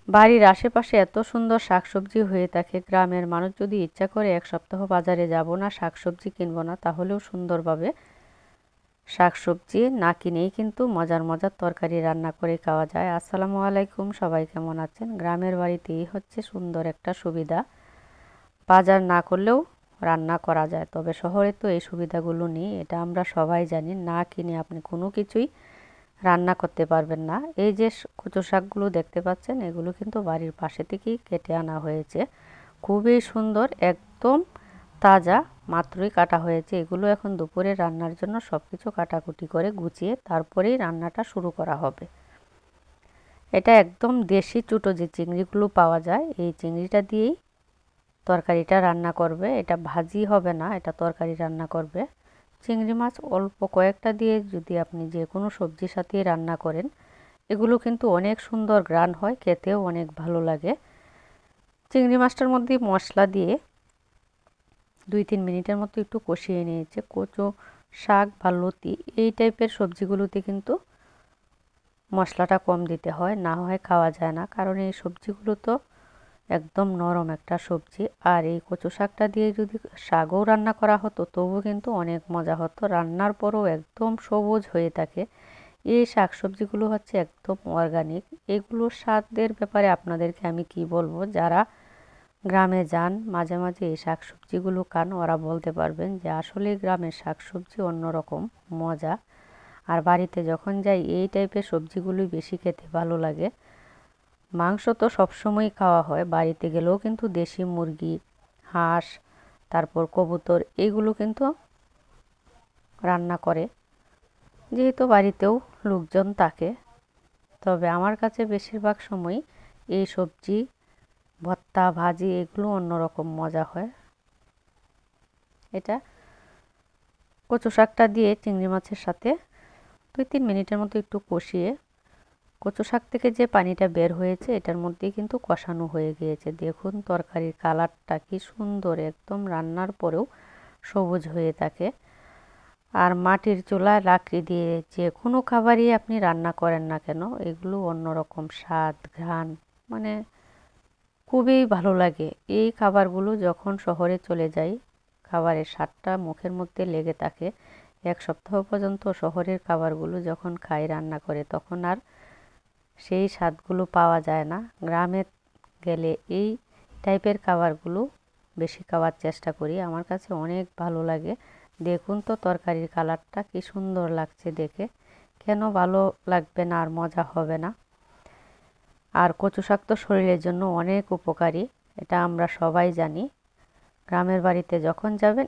বাড়ির আশেপাশে এত সুন্দর শাকসবজি হয়ে থাকে, গ্রামের মানুষ যদি ইচ্ছা করে এক সপ্তাহ বাজারে যাব না, শাকসবজি কিনবো না, তাহলেও সুন্দরভাবে শাকসবজি না কিনেই কিন্তু মজার মজার তরকারি রান্না করে খাওয়া যায়। আসসালামু আলাইকুম, সবাই কেমন আছেন? গ্রামের বাড়িতেই হচ্ছে সুন্দর একটা সুবিধা, বাজার না করলেও রান্না করা যায়। তবে শহরে তো এই সুবিধাগুলো নেই, এটা আমরা সবাই জানি। না কিনে আপনি কোনো কিছুই রান্না করতে পারবেন না। এই যে কচু শাকগুলো দেখতে পাচ্ছেন, এগুলো কিন্তু বাড়ির পাশে থেকেই কেটে আনা হয়েছে। খুবই সুন্দর, একদম তাজা, মাত্রই কাটা হয়েছে। এগুলো এখন দুপুরে রান্নার জন্য সব কিছু কাটাকুটি করে গুছিয়ে তারপরেই রান্নাটা শুরু করা হবে। এটা একদম দেশি চুটো যে চিংড়িগুলো পাওয়া যায়, এই চিংড়িটা দিয়েই তরকারিটা রান্না করবে। এটা ভাজি হবে না, এটা তরকারি রান্না করবে। চিংড়ি মাছ অল্প কয়েকটা দিয়ে যদি আপনি যে কোনো সবজির সাথে রান্না করেন, এগুলো কিন্তু অনেক সুন্দর গ্রান হয়, খেতেও অনেক ভালো লাগে। চিংড়ি মাছটার মধ্যে মশলা দিয়ে 2-3 মিনিটের মতো একটু কষিয়ে নিয়েছে। কচু শাক বা লতি এই টাইপের সবজিগুলোতে কিন্তু মশলাটা কম দিতে হয়, না হয় খাওয়া যায় না। কারণ এই সবজিগুলো তো একদম নরম একটা সবজি। আর এই কচু শাকটা দিয়ে যদি শাকও রান্না করা হতো, তবুও কিন্তু অনেক মজা হতো। রান্নার পরও একদম সবুজ হয়ে থাকে। এই শাকসবজিগুলো হচ্ছে একদম অর্গানিক। এগুলোর স্বাদের ব্যাপারে আপনাদেরকে আমি কি বলবো, যারা গ্রামে যান মাঝে মাঝে এই শাকসবজিগুলো খান, ওরা বলতে পারবেন যে আসলে গ্রামের শাকসবজি অন্যরকম মজা। আর বাড়িতে যখন যাই এই টাইপের সবজিগুলোই বেশি খেতে ভালো লাগে। মাংস তো সবসময় খাওয়া হয়, বাড়িতে গেলেও কিন্তু দেশি মুরগি, হাঁস, তারপর কবুতর, এইগুলো কিন্তু রান্না করে, যেহেতু বাড়িতেও লোকজন থাকে। তবে আমার কাছে বেশিরভাগ সময় এই সবজি ভর্তা ভাজি এগুলো অন্যরকম মজা হয়। এটা কচু শাকটা দিয়ে চিংড়ি মাছের সাথে 2-3 মিনিটের মতো একটু কষিয়ে, কচু শাক থেকে যে পানিটা বের হয়েছে এটার মধ্যেই কিন্তু কষানো হয়ে গিয়েছে। দেখুন তরকারির কালারটা কি সুন্দর, একদম রান্নার পরেও সবুজ হয়ে থাকে। আর মাটির চুলায় লাকড়ি দিয়ে যে কোনো খাবারই আপনি রান্না করেন না কেন, এগুলো অন্যরকম স্বাদ ঘ্রাণ, মানে খুবই ভালো লাগে। এই খাবারগুলো যখন শহরে চলে যাই, খাবারের স্বাদটা মুখের মধ্যে লেগে থাকে। এক সপ্তাহ পর্যন্ত শহরের খাবারগুলো যখন খাই রান্না করে, তখন আর সেই স্বাদগুলো পাওয়া যায় না। গ্রামে গেলে এই টাইপের খাবারগুলো বেশি খাওয়ার চেষ্টা করি, আমার কাছে অনেক ভালো লাগে। দেখুন তো তরকারির কালারটা কি সুন্দর লাগছে দেখে, কেন ভালো লাগবে না আর মজা হবে না? আর কচু শাক তো শরীরের জন্য অনেক উপকারী, এটা আমরা সবাই জানি। গ্রামের বাড়িতে যখন যাবেন